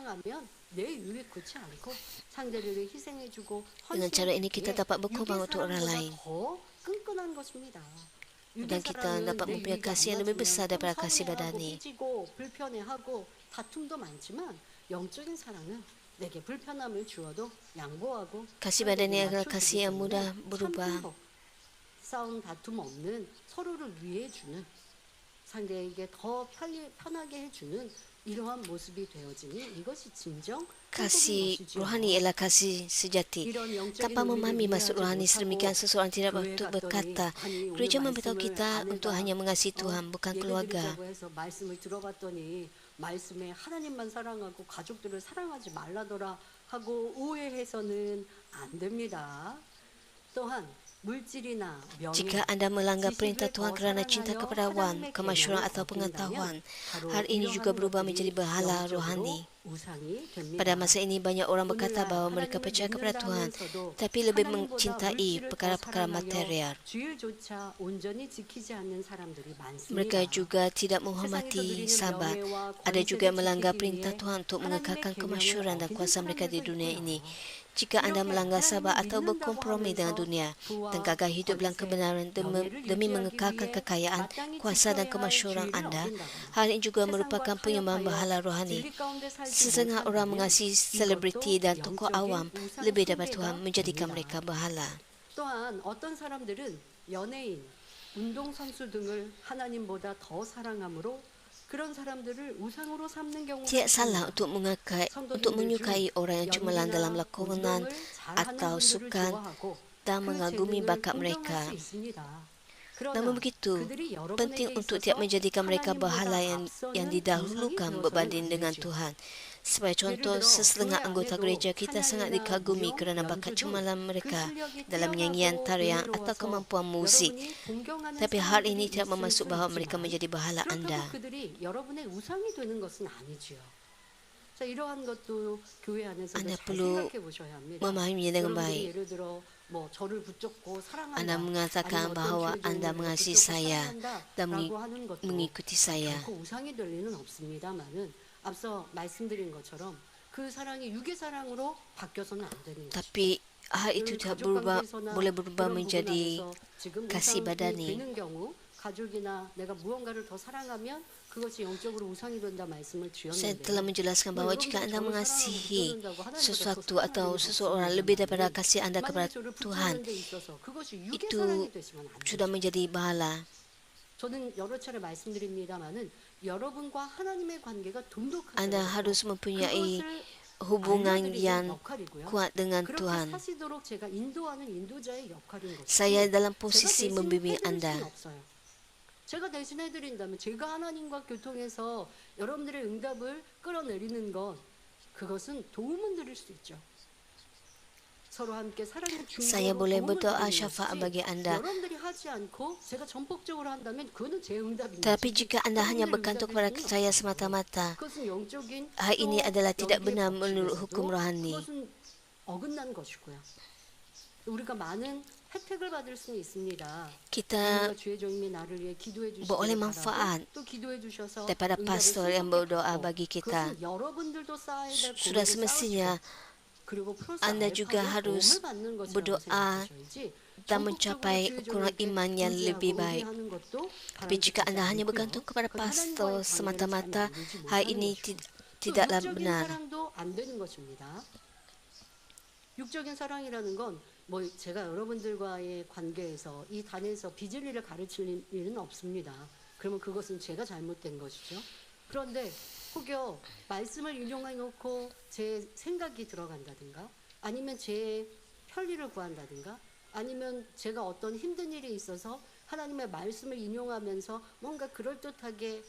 내 유익 그렇지 않고 상대를 희생해주고 Dengan cara ini kita dapat berkorban untuk orang lain. 끈끈한 것입니다. Dan kita dapat mempunyai kasih yang lebih besar daripada kasih badani. 불편해하고 다툼도 많지만 영적인 사랑은 내게 불편함을 주어도 양보하고 Kasih badani adalah kasih yang mudah berubah. 싸움 다툼 없는 서로를 위해주는 상대에게 더 편하게 해주는 이러한 모습이 되어지니 이것이 진정 Kasih rohani ialah kasih sejati. Tanpa memahami maksud rohani sedemikian, seseorang tidak patut berkata, gereja memberitahu kita untuk hanya mengasihi Tuhan, bukan keluarga. 말씀을 들어봤더니 말씀에 하나님만 사랑하고 가족들을 사랑하지 말라더라 하고 오해해서는 안 됩니다. 또한 Jika anda melanggar perintah Tuhan kerana cinta kepada wan, kemasyhuran atau pengetahuan, hal ini juga berubah menjadi berhala rohani. Pada masa ini banyak orang berkata bahawa mereka percaya kepada Tuhan, tapi lebih mencintai perkara-perkara material. Mereka juga tidak menghormati sahabat. Ada juga yang melanggar perintah Tuhan untuk mengekalkan kemasyhuran dan kuasa mereka di dunia ini. Jika anda melanggar sabar atau berkompromi dengan dunia dan gagal hidup dalam kebenaran demi mengekalkan kekayaan, kuasa dan kemasyhuran anda, hal ini juga merupakan penyembahan berhala rohani. Setengah orang mengasihi selebriti dan tokoh awam lebih daripada Tuhan, menjadikan mereka berhala. 또한 어떤 사람들은 연예인, 운동선수 등을 하나님보다 더 사랑함으로 Tidak salah untuk menyukai orang yang cemerlang dalam lakonan atau sukan dan mengagumi bakat mereka. Namun begitu, penting untuk tidak menjadikan mereka berhala yang didahulukan berbanding dengan Tuhan. Sebagai contoh, sesetengah anggota gereja kita sangat dikagumi kerana bakat cemerlang mereka dalam nyanyian, tarian atau kemampuan muzik. Tapi hal ini tidak bermaksud bahawa mereka menjadi berhala anda. Anda perlu memahaminya dengan baik. Anda mengatakan bahawa anda mengasihi saya dan mengikuti saya. 앞서 말씀드린 것처럼 그 사랑이 육의 사랑으로 바뀌어서는 안 됩니다. Tapi hal itu tidak boleh berubah menjadi kasih badani. 가족이나 내가 무언가를 더 사랑하면 그것이 영적으로 우상이 된다 말씀을 Saya 주셨는데 telah menjelaskan bahawa jika anda mengasihi sesuatu atau seseorang lebih daripada kasih anda kepada Tuhan, itu sudah menjadi berhala. 저는 여러 차례 말씀드립니다마는 여러분과 하나님의 관계가 돈독하죠. Anda harus mempunyai 그것을 hubungan 알려드리는 yang 역할이고요. kuat dengan 그렇게 Tuhan. 사시도록 제가 인도하는 인도자의 역할인 거죠. Saya dalam 제가 posisi 대신 membimbing 해드릴 수는 Anda. 없어요. 제가 대신 해드린다면 제가 하나님과 교통해서 여러분들의 응답을 끌어내리는 것, 그것은 도움은 드릴 수 있죠. 서로 함께 사랑의 Saya 중보로 boleh 도움을 berdoa 드리는 syafaat 것이지, bagi Anda. 여러분들이 하지 않고 제가 전폭적으로 한다면 그거는 제 응답인 Tetapi 거지. jika Anda hanya 여러분들의 bergantung 응답일 kepada 수는 saya 없어요. semata-mata, 그것은 영적인 hal ini 또 adalah tidak 여기에 benar menurut 법칙에서도 hukum rohani. 그것은 어긋난 것이고요. 우리가 많은 혜택을 받을 수는 있습니다. Kita 주의 종님이 나를 위해 기도해 주시기를 beroleh 바라고 manfaat 또 기도해 주셔서 daripada 응답을 pastor yang 수록해 berdoa 주고, bagi kita. 그것은 여러분들도 쌓아야 될 Sudah 고민을 semestinya 쌓으시고, 그리고 플러스 Anda juga 알파로 harus 도움을 받는 것이라고 berdoa 생각하셔야지 dan 전폭적으로 mencapai 주의 ukuran 종님께 iman yang 의지하고 lebih baik. 의뢰하는 것도 Tapi jika 바람직하지 Anda hanya 않고요. bergantung kepada 그건 pastor 하나님과의 관계를 잘 semata-mata, 만들지 hal 못하는 ini 것이고, 또 tidaklah 육적인 benar. 사랑도 안 되는 것입니다. 육적인 사랑이라는 건 뭐 제가 여러분들과의 관계에서 이 단에서 비진리를 가르칠 일은 없습니다. 그러면 그것은 제가 잘못된 것이죠. 그런데 혹여 말씀을 인용해 놓고 제 생각이 들어간다든가 아니면 제 편리를 구한다든가 아니면 제가 어떤 힘든 일이 있어서 하나님의 말씀을 인용하면서 뭔가 그럴듯하게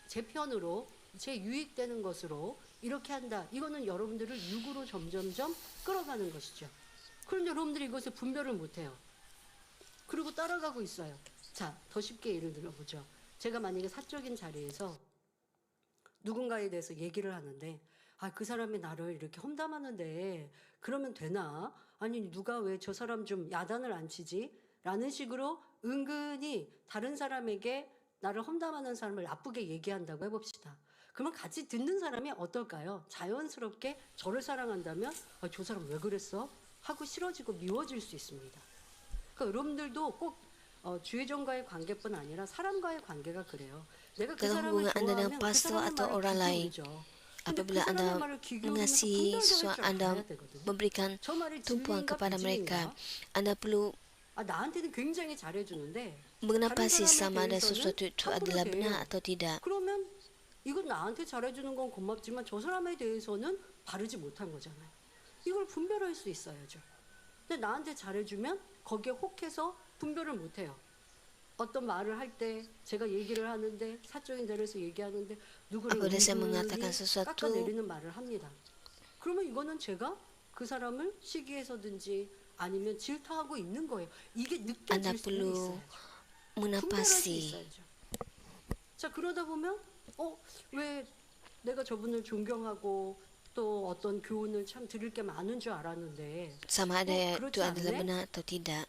제 편으로 제 유익되는 것으로 이렇게 한다. 이거는 여러분들을 육으로 점점점 끌어가는 것이죠. 그런데 여러분들이 이것을 분별을 못해요. 그리고 따라가고 있어요. 자, 더 쉽게 예를 들어보죠. 제가 만약에 사적인 자리에서 누군가에 대해서 얘기를 하는데 그 사람이 나를 이렇게 험담하는데 그러면 되나? 아니 누가 왜 저 사람 좀 야단을 안 치지? 라는 식으로 은근히 다른 사람에게 나를 험담하는 사람을 나쁘게 얘기한다고 해봅시다. 그러면 같이 듣는 사람이 어떨까요? 자연스럽게 저를 사랑한다면 저 사람 왜 그랬어? 하고 싫어지고 미워질 수 있습니다. 그러니까 여러분들도 꼭 주의종과의 관계뿐 아니라 사람과의 관계가 그래요. 내가 그 Dalam 사람을 hubungan Anda dengan 좋아하면 그 pastor 사람의 atau 말을 orang lain, 귀 기울이죠. 근데 그 apabila 사람의 Anda 말을 귀 기울이면서 mengasihi 분별도 sesuatu, 할 줄 Anda 알아야 되거든요. memberikan 저 말이 tumpuan 진리인가 kepada mereka. 비진리인가? Anda perlu 나한테는 굉장히 잘해주는데 mengenapasi 다른 sama ada 사람에 sesuatu itu 대해서는 adalah 함부로 benar 대해요. atau tidak. 그러면 이건 나한테 잘해주는 건 고맙지만 저 사람에 대해서는 바르지 못한 거잖아요. 이걸 분별할 수 있어야죠. 근데 나한테 잘해주면 거기에 혹해서 분별을 못해요. 어떤 말을 할 때 제가 얘기를 하는데 사적인 자리에서 얘기하는데 누구를 Apabila saya 은근히 mengatakan sesuatu, 깎아내리는 말을 합니다. 그러면 이거는 제가 그 사람을 시기해서든지 아니면 질타하고 있는 거예요. 이게 Anda 느껴질 수는 perlu 있어야죠. 분별할 수 menapasi. 있어야죠. 자, 그러다 보면 왜 내가 저분을 존경하고 또 어떤 교훈을 참 들을 게 많은 줄 알았는데 Sama ada 그렇지 itu adalah 않네? benar atau tidak.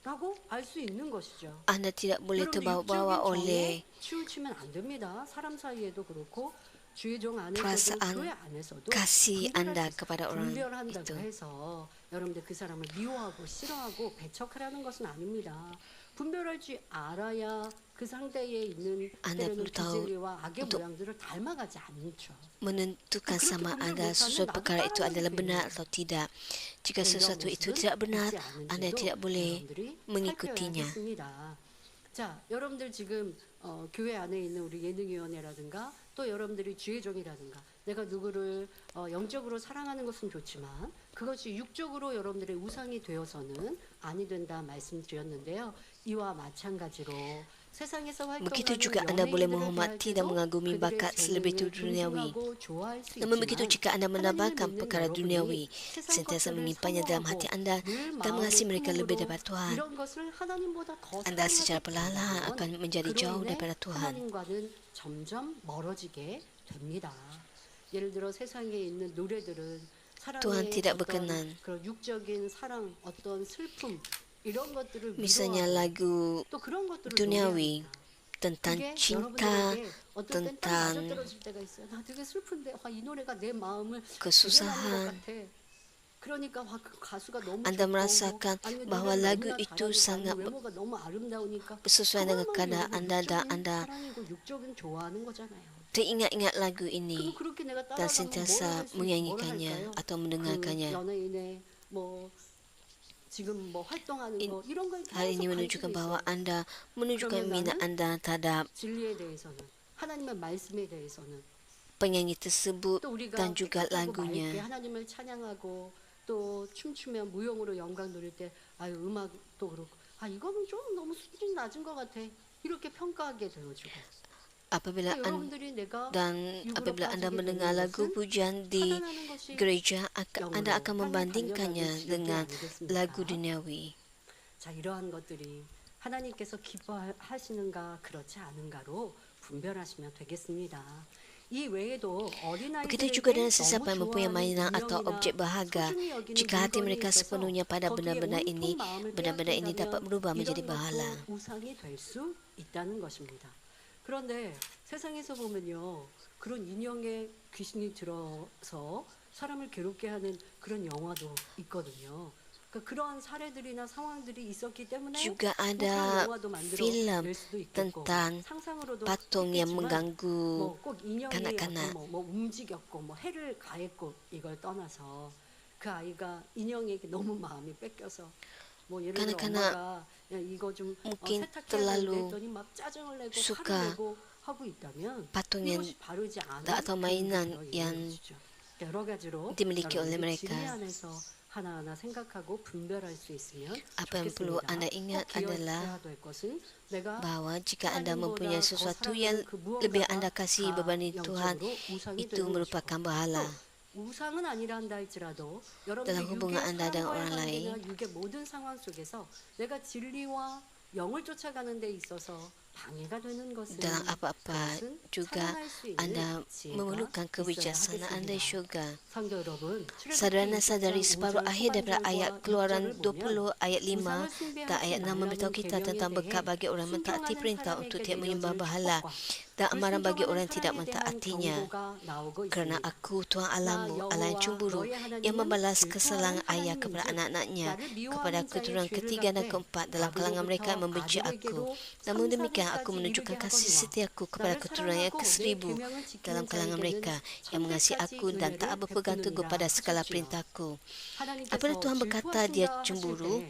라고 알 수 있는 것이죠. Anda tidak boleh 여러분들 terbawa-bawa 육적인 oleh 정에 치우치면 안 됩니다. 사람 사이에도 그렇고 주의 종 안에서도 perasaan 교회 안에서도 kasih 분별할 Anda 수 있어요. kepada orang 분별한다고 itu. 해서 여러분들 그 사람을 미워하고 싫어하고 배척하라는 것은 아닙니다. 분별할 줄 알아야 그 상대에 있는 Anda 때로는 perlu tahu 비진리와 악의 untuk 모양들을 닮아가지 않죠. menentukan 그렇게 sama 분별 ada 못하면 sesuatu 나도 perkara itu 따라하게 adalah 돼요. benar atau tidak. Jika 이런 sesuatu itu 모습은 tidak benar, 있지 Anda 않은지도 tidak boleh 여러분들이 mengikutinya. 살펴야겠습니다. 자, 여러분들 지금 교회 안에 있는 우리 예능위원회라든가 또 여러분들이 주의종이라든가 내가 누구를 영적으로 사랑하는 것은 좋지만 그것이 육적으로 여러분들의 우상이 되어서는 아니 된다 말씀드렸는데요. 이와 마찬가지로 세상에서 Begitu 활동하는 juga Anda boleh 연예인들을 menghormati 대할 dan 때도 mengagumi 그들의 bakat selebriti 재능을 duniawi. 존중하고 좋아할 수 Namun begitu 있지만 jika Anda 하나님을 menambahkan 믿는 perkara 여러분이 duniawi, 세상 sentiasa 것들을 menyimpannya dalam 사모하고 hati Anda 늘 dan mengasihi 마음의 mereka lebih 품으로 daripada Tuhan, 이런 것을 하나님보다 더 Anda secara 사랑하게 perlahan 된다면 akan menjadi 그로 jauh 인해 daripada Tuhan. 하나님과는 점점 멀어지게 됩니다. 예를 들어 세상에 있는 노래들은 Tuhan 사랑의 tidak 어떤 berkenan. 그런 육적인 사랑, 어떤 슬픔 이런 것들을 Misalnya 위로하고 lagu 또 그런 것들을 duniawi 노래합니다. tentang 그게 cinta, 여러분들에게 어떤 땐 딱 tentang 맞아떨어질 때가 있어요. 나 되게 슬픈데 이 노래가 내 마음을 되게 많은 것 kesusahan. 같아. 그러니까 그 가수가 너무 Anda 좋고 merasakan 아니면 bahwa 노래를 lagu 너무나 itu 잘하고 sangat 아니면 외모가 너무 아름다우니까 sesuai dengan 그것만 keadaan 여러분 Anda dan 육적인 Anda 사랑이고 육적인 좋아하는 거잖아요. teringat-ingat lagu 그럼 ini 그렇게 내가 dan 따라가면 뭘 sentiasa 할 수, 뭘 menyanyikannya 할까요? atau 그 mendengarkannya. 연예인의 뭐 지금 뭐 활동하는 거 이런 걸 Hal ini 계속 menunjukkan 가지고 bahwa 있어요. Anda menunjukkan 그러면 minat 나는 Anda terhadap 진리에 대해서는 하나님의 말씀에 대해서는 penyanyi tersebut 또 우리가 dan juga 깨끗하고 맑게 lagunya. 하나님을 찬양하고 또 춤추면 무용으로 영광 누릴 때 아유 음악도 그렇고 아 이거는 좀 너무 수준이 낮은 것 같아 이렇게 평가하게 되어지고 Apabila 여러분들이 내가 dan 육으로 apabila Anda 빠지게 mendengar 되는 lagu 것은 pujian di 차단하는 것이 gereja, Anda 영으로 akan 하나님 membandingkannya 관련하는 지옥이 dengan 아니겠습니까? lagu duniawi. 자 이러한 것들이 하나님께서 기뻐하시는가 그렇지 않은가로 분별하시면 되겠습니다. 이 외에도 Begitu juga dengan sesiapa yang mempunyai mainan atau objek berharga, jika hati mereka sepenuhnya pada benda-benda ini, benda-benda ini dapat berubah menjadi berhala. 우상이 될 수 있다는 것입니다. 그런데 세상에서 보면요, 그런 인형에 귀신이 들어서 사람을 괴롭게 하는 그런 영화도 있거든요. 그러니까 그러한 사례들이나 상황들이 있었기 때문에 Juga 뭐 ada 그런 영화도 만들어 film 낼 수도 있겠고 tentang 상상으로도 patung yang 있겠지만 mengganggu 뭐꼭 인형이 kanak-kanak. 어떤 뭐 움직였고 뭐 해를 가했고 이걸 떠나서 그 아이가 인형에게 너무 마음이 뺏겨서 뭐 예를 들어 kanak-kanak 엄마가 야, 이거 좀 mungkin 세탁해야 되는데 terlalu 했더니 막 짜증을 내고 suka 화를 내고 하고 있다면 patung yang 이것이 바르지 않은 atau mainan 그런 yang 것이죠. 여러 가지로 dimiliki oleh 여러분들이 mereka. 진리 안에서 하나하나 생각하고 분별할 수 있으면 Apa yang perlu 좋겠습니다. Anda ingat 꼭 기억해야 adalah 될 것은 내가 bahawa jika Anda 하나님보다 mempunyai 더 sesuatu 사랑하는 yang 그 무언가가 lebih Anda kasih 다 berbanding Tuhan, 영적으로 우상이 itu 되는 merupakan 것이고 berhala. 또 우상은 아니라 한다 할지라도 Dalam 여러분의 hubungan 육의 anda dengan 사랑과의 orang 관계나 lain, 육의 모든 상황 속에서 내가 진리와 영을 쫓아가는 데 있어서 방해가 되는 것은 dalam apa-apa 그것은 juga 차단할 수 있는 Anda 지혜가 memerlukan 있어야 kebijaksanaan dari 하겠습니다. syurga. 성도 여러분, Saudara-saudari, separuh akhir daripada ayat Keluaran 20 20 ayat 5 dan ayat 6 memberitahu kita tentang berkat bagi orang mentaati perintah untuk tidak menyembah berhala dan amaran bagi orang yang tidak mentaatinya. Kerana aku, Tuhan Allahmu, Allah yang cemburu, yang membalas kesalahan ayah kepada anak-anaknya, kepada keturunan ketiga dan keempat dalam kalangan mereka yang membenci aku. Namun demikian, aku menunjukkan kasih setiaku kepada keturunan yang ke-1000 dalam kalangan mereka yang mengasihi aku dan tak berpegang teguh pada segala perintahku. Apabila Tuhan berkata dia cemburu,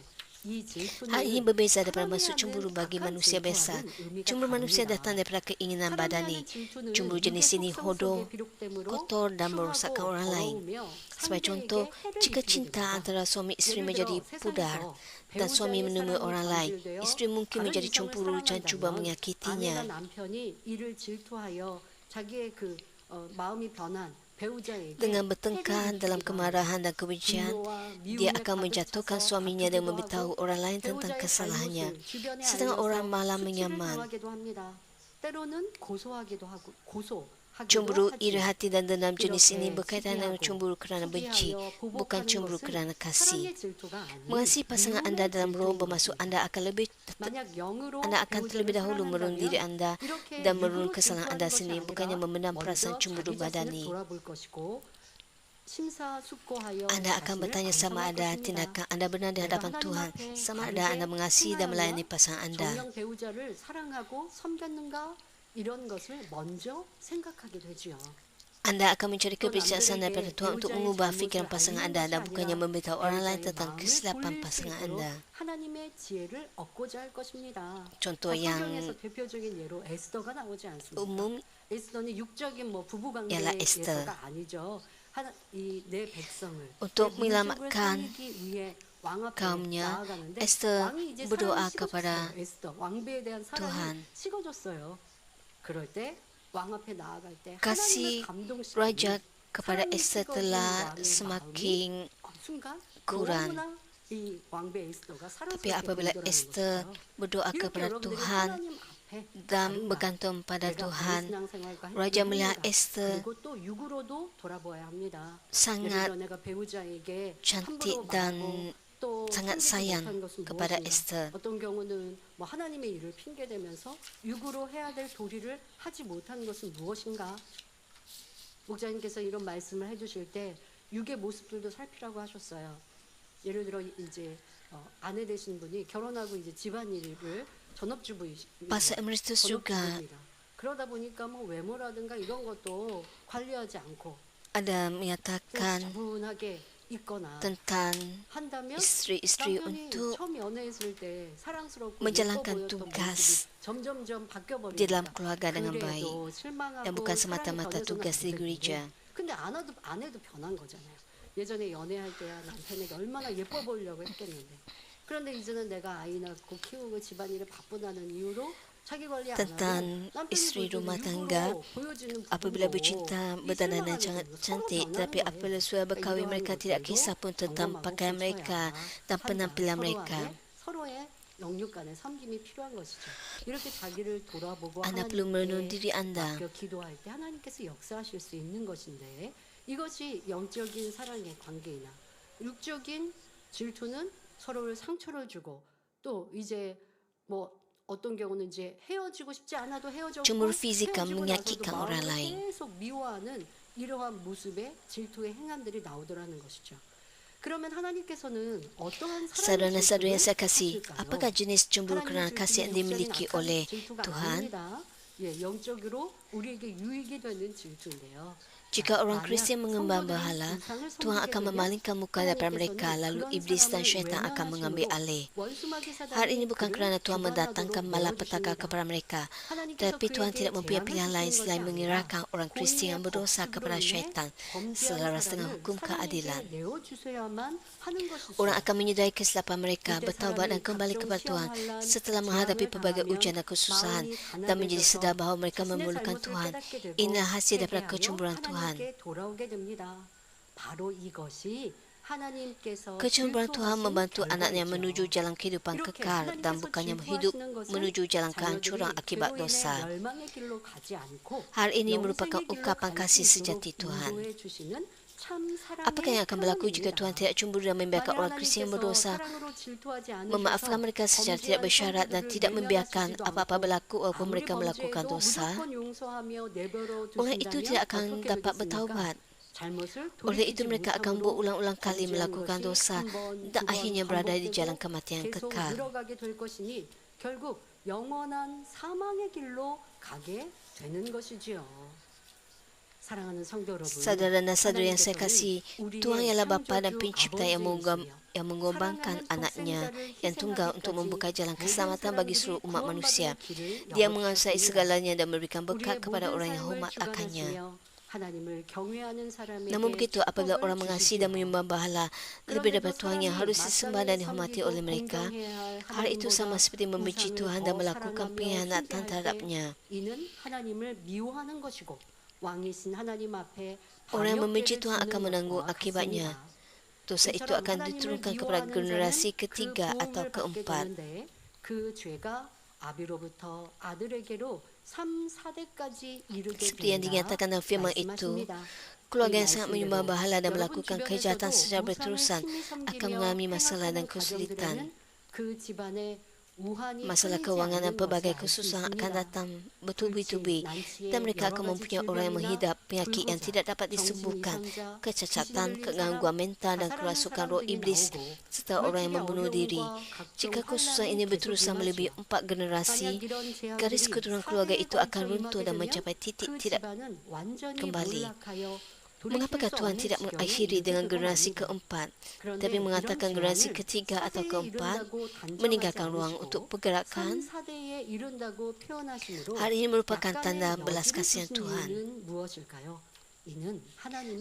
hal ini berbeza daripada maksud cemburu bagi manusia biasa. Cemburu manusia datang daripada keinginan badani. Cemburu jenis ini hodoh, kotor dan merosakkan orang lain. Sebagai contoh, jika cinta antara suami isteri menjadi pudar dan suami menemui orang lain, isteri mungkin menjadi cemburu dan cuba menyakitinya. Dengan bertengkar dalam kemarahan dan kebencian, dia akan menjatuhkan suaminya dan memberitahu orang lain tentang kesalahannya. Sedangkan orang malah menyaman. Cemburu, iri hati dan dendam jenis ini berkaitan dengan cemburu kerana benci, bukan cemburu kerana kasih. Mengasihi pasangan anda dalam roh bermaksud anda akan terlebih dahulu merun diri anda dan merun kesalahan anda sendiri, bukannya memendam perasaan cemburu badani. Anda akan bertanya sama ada tindakan anda benar di hadapan Tuhan, sama ada anda mengasihi dan melayani pasangan anda. 이런 것을 먼저 생각하게 되지요. Anda akan mencari kebijaksanaan daripada Tuhan untuk mengubah fikiran pasangan anda dan bukannya memberitahu orang lain tentang kesilapan pasangan anda. 하나님의 지혜를 얻고자 할 것입니다. Contoh yang 성경에서 대표적인 예로 에스더가 나오지 않습니까? umum 에스더는 육적인 뭐 부부관계의 ialah Esther. 예서가 아니죠. 이내 백성을 Untuk 내 민족을 menyelamatkan 살리기 위해 왕 앞에 kaumnya, 나아가는데 Esther 왕이 이제 berdoa 사랑이 kepada 식어졌어요. 에스더 왕비에 대한 사랑이 Tuhan. 식어졌어요. 그럴 때 왕 앞에 나아갈 때 kasih 하나님을 감동시키는 raja kepada 사랑이 Esther 식어진 telah 왕의 semakin 마음이 순간 kurang. 너무나 이 왕비 에스더가 Tapi 사랑스럽게 apabila 변더라는 Esther 것이죠. berdoa 이렇게 kepada 여러분들이 Tuhan 하나님 앞에 dan 가른다. bergantung pada 내가 Tuhan, 신앙생활과 Raja melihat 함께합니다. Esther 그리고 또 육으로도 돌아봐야 합니다. 예를 sangat 들어 내가 배우자에게 cantik 함부로 dan 말하고 또 sangat 섬기지 sayang 못한 것은 kepada 무엇인가? Esther. 어떤 경우는 뭐 하나님의 일을 핑계 대면서 육으로 해야 될 도리를 하지 못한 것은 무엇인가? 목사님께서 이런 말씀을 해주실 때 육의 모습들도 살피라고 하셨어요. 예를 들어 이제 아내 되신 분이 결혼하고 이제 집안일을 전업주부이십니다. Pasal Emeritus juga 그러다 보니까 뭐 외모라든가 이런 것도 관리하지 않고 ada 그냥 menyatakan 차분하게 있거나 tentang 한다면 istri-istri 남편이 untuk 처음 연애했을 때 사랑스럽고 menjalankan 예뻐 보였던 tugas 모습이 점점점 di 바뀌어버리니까 dalam keluarga dengan baik 그래도 dan 실망하고 bukan 사랑이 semata-mata 변해서는 tugas 안 di 되는데 gereja. 근데 안 해도 변한 거잖아요. 예전에 연애할 때야 남편에게 얼마나 예뻐 보이려고 했겠는데 그런데 이제는 내가 아이 낳고 키우고 집안일에 바쁘다는 이유로 자기 관리 안 Tentang 하면 남편이 istri 볼 때는 rumah 일부러 tangga, 보여지는 apabila 부분도 bercinta 이 berdandan 실망하게 sangat 되고 서로 cantik, 변하는 tetapi 거예요. apabila sudah 그러니까 berkahwin 이러한 mereka tidak 것들도 kisah pun tentang 점검하고 pakaian mereka dan 고쳐야 penampilan 한다. mereka. 서로 안에 서로의 영육 간의 섬김이 필요한 것이죠. 이렇게 자기를 돌아보고 Anda perlu merenung 하나님께 diri anda. 맡겨 기도할 때 하나님께서 역사하실 수 있는 것인데 이것이 영적인 사랑의 관계이나 육적인 질투는 서로를 상처를 주고 또 이제 뭐 어떤 경우는 이제 헤어지고 싶지 않아도 헤어졌고 Cemburu fizikal 헤어지고 나서도 menyakitkan orang 마음을 lain. 계속 미워하는 이러한 모습의 질투의 행함들이 나오더라는 것이죠. 그러면 하나님께서는 어떠한 사랑의 Saudara-saudara yang 질투를 saya kasih, 하실까요? apakah jenis cemburu 하나님의 kerana kasih yang 질투는 dimiliki 육적인 oleh 악한 질투가 Tuhan? 아닙니다. 예, 영적으로 우리에게 유익이 되는 질투인데요. Jika orang Kristian menyembah berhala, Tuhan akan memalingkan muka daripada mereka, lalu iblis dan syaitan akan mengambil alih. Hal ini bukan kerana Tuhan mendatangkan malapetaka kepada mereka, tetapi Tuhan tidak mempunyai pilihan lain selain mengerahkan orang Kristian yang berdosa kepada syaitan selaras dengan hukum keadilan. Orang akan menyedari kesilapan mereka, bertaubat dan kembali kepada Tuhan setelah menghadapi pelbagai ujian dan kesusahan dan menjadi sedar bahawa mereka memerlukan Tuhan. Inilah hasil daripada kecemburuan Tuhan. Kecemburuan Tuhan membantu anaknya menuju jalan kehidupan kekal dan bukannya hidup menuju jalan kehancuran akibat dosa. Hal ini merupakan ungkapan kasih sejati Tuhan. Apakah yang akan berlaku jika Tuhan tidak cemburu dan membiarkan orang Kristian berdosa, memaafkan mereka secara tidak bersyarat dan tidak membiarkan apa-apa berlaku walaupun mereka melakukan dosa? Orang itu tidak akan dapat bertaubat. Oleh itu mereka akan berulang-ulang kali melakukan dosa dan akhirnya berada di jalan kematian kekal. 결국 영원한 사망의 길로 가게 되는 것이지요. 사랑하는 성도 여러분, Saudara dan saudari yang saya kasih, Tuhan ialah Bapa dan Pencipta yang mengorbankan anaknya yang tunggal untuk membuka jalan keselamatan bagi seluruh umat manusia. Dia menguasai segalanya dan memberikan berkat kepada orang yang hormat akannya. Namun begitu, apabila orang mengasihi dan menyembah berhala lebih daripada Tuhan yang harus disembah dan dihormati oleh mereka, hal itu sama seperti membenci Tuhan dan melakukan pengkhianatan terhadapnya. Orang yang membenci Tuhan akan menanggung akibatnya. Dosa itu akan diturunkan kepada generasi ketiga atau keempat. Seperti yang dinyatakan dalam firman itu, keluarga yang sangat menyembah berhala dan melakukan kejahatan secara berterusan akan mengalami masalah dan kesulitan. Masalah kewangan dan pelbagai kesusahan akan datang bertubi-tubi dan mereka akan mempunyai orang yang menghidap penyakit yang tidak dapat disembuhkan, kecacatan, kegangguan mental dan kerasukan roh iblis serta orang yang membunuh diri. Jika kesusahan ini berterusan melebihi 4 generasi, garis keturunan keluarga itu akan runtuh dan mencapai titik tidak kembali. Mengapakah Tuhan tidak mengakhiri dengan generasi keempat, tapi mengatakan generasi ketiga atau keempat meninggalkan ruang untuk pergerakan? Hal ini merupakan tanda belas kasihan Tuhan.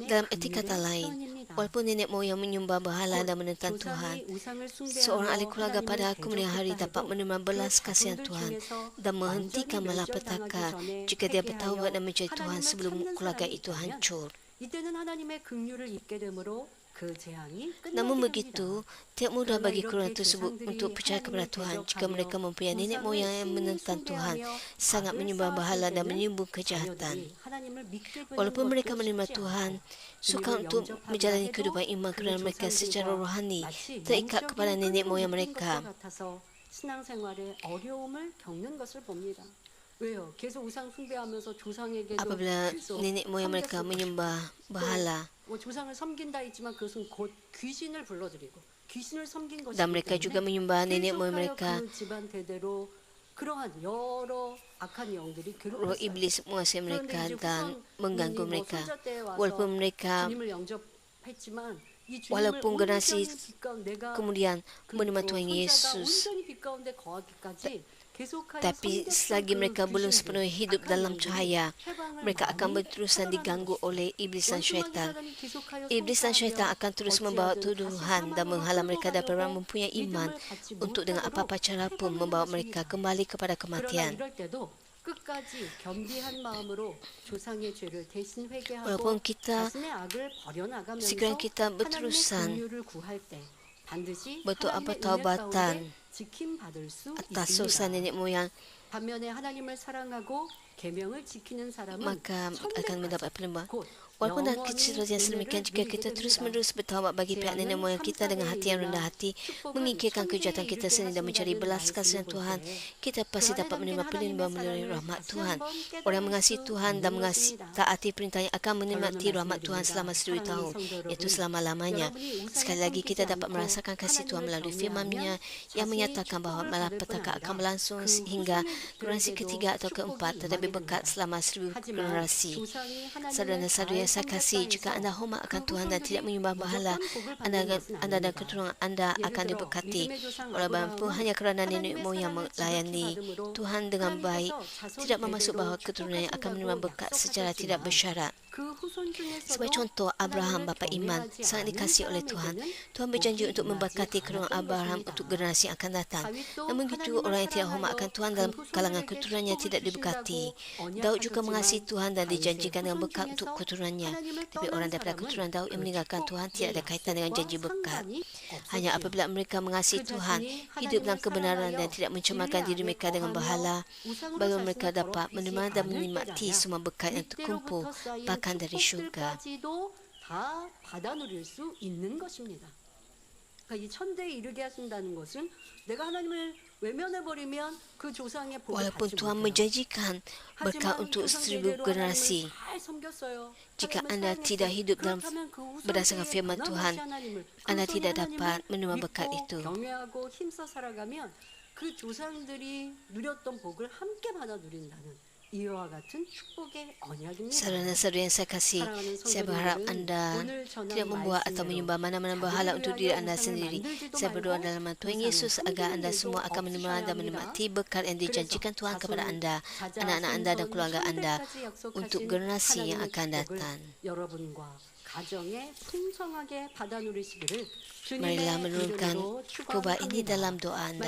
Dalam erti kata lain, walaupun nenek moyang menyembah berhala dan menentang Tuhan, seorang ahli keluarga pada kemudian hari dapat menerima belas kasihan Tuhan dan menghentikan malapetaka jika dia bertaubat dan mencari Tuhan sebelum keluarga itu hancur. Namun begitu, tidak mudah bagi keluarga tersebut untuk percaya kepada Tuhan jika mereka mempunyai nenek moyang yang menentang Tuhan, sangat menyembah berhala dan menyembunyi kejahatan. Walaupun mereka menerima Tuhan, sukar untuk menjalani kehidupan iman kerana mereka secara rohani terikat kepada nenek moyang mereka. Apabila nenek moyang mereka menyembah berhala dan mereka juga menyembah nenek moyang mereka, roh iblis menguasai mereka dan mengganggu mereka. Walaupun mereka 이 주님을 walaupun generasi 온전히 빛 가운데 내가 kemudian menerima Tuhan 손자가 Yesus, 온전히 빛 가운데 거하기까지 계속하여 tapi 섬겼던 selagi 그 mereka belum 귀신들, sepenuhnya hidup 악한 dalam 영들이 cahaya, 해방을 mereka akan 많이 berterusan 하더라는 diganggu 것이죠. oleh iblis dan 원수마귀 syaitan. 사단이 계속하여 Iblis dan syaitan 송사하며 akan terus membawa 어찌하든 tuduhan 다시 dan 사망으로 menghalang mereka daripada 끌고 mempunyai iman 믿음을 갖지 untuk dengan 못하도록 apa-apa cara pun 해방하는 membawa mereka 것입니다. kembali kepada 그러나 kematian. 이럴 때도 끝까지 겸비한 마음으로 조상의 죄를 대신 회개하고 Walaupun kita 자신의 악을 버려나가면서 sekiranya kita 하나님의 berterusan 긍휼을 구할 때 반드시 berdoa 하나님의 은혜 pertaubatan 가운데 지킴받을 수 atas dosa 있습니다. nenek moyang, 반면에 하나님을 사랑하고 계명을 지키는 사람은 maka akan mendapat perlindungan. 곧 Walaupun dalam 영원히 situasi yang sedemikian, jika 누리게 kita 됩니다. terus-menerus bertaubat bagi pihak nenek moyang kita dengan hati yang rendah hati, mengikirkan kejahatan kita sendiri dan mencari belas kasihan Tuhan, kita pasti dapat menerima perlindungan melalui rahmat Tuhan. Orang mengasihi Tuhan dan taati perintahnya akan menikmati rahmat Tuhan selama 1000 tahun, iaitu selama-lamanya. Sekali lagi, kita dapat merasakan kasih Tuhan melalui firman-Nya yang menyatakan bahawa malapetaka akan berlangsung hingga generasi ketiga atau keempat, tetapi berkat selama 1000 generasi. Saudara-saudara yang saya kasih, jika anda hormat akan Tuhan dan tidak menyembah berhala, anda dan keturunan anda akan diberkati. Walaupun hanya kerana nenek moyang melayani Tuhan dengan baik, tidak bermaksud bahawa keturunannya akan menerima berkat secara tidak bersyarat. Sebagai contoh, Abraham, bapa iman, sangat dikasihi oleh Tuhan. Tuhan berjanji untuk memberkati keturunan Abraham untuk generasi yang akan datang. Namun begitu, orang yang tidak hormat akan Tuhan dalam kalangan keturunannya tidak diberkati. Daud juga mengasihi Tuhan dan dijanjikan dengan berkat untuk keturunannya. Tapi orang daripada keturunan Daud yang meninggalkan Tuhan tidak ada kaitan dengan janji berkat. Hanya apabila mereka mengasihi Tuhan, hidup dalam kebenaran dan tidak mencemarkan diri mereka dengan berhala, baru mereka dapat menerima dan menikmati semua berkat yang terkumpul bahkan dari syurga. 다 받아 누릴 수 있는 것입니다. 그러니까 이 천대에 이르게 하신다는 것은 내가 하나님을 외면해 버리면 그 조상의 복을 Walaupun 받지 Tuhan 못해요. menjanjikan berkat untuk 1000 generasi, jika anda tidak hidup dalam berdasarkan firman Tuhan, anda tidak dapat menerima berkat itu. 경외하고 힘써 살아가면 그 조상들이 누렸던 복을 함께 받아 누린다는 이와 같은 축복의 언약입니다. Saudara-saudara yang saya kasih, saya berharap anda tidak membuat atau menyembah mana-mana berhala untuk diri anda sendiri. Saya berdoa dalam nama Tuhan Yesus agar anda semua akan menerima dan menikmati berkat yang dijanjikan Tuhan kepada anda, anak-anak anda dan keluarga anda untuk generasi yang akan datang. Marilah menurunkan kubah ini dalam doa anda.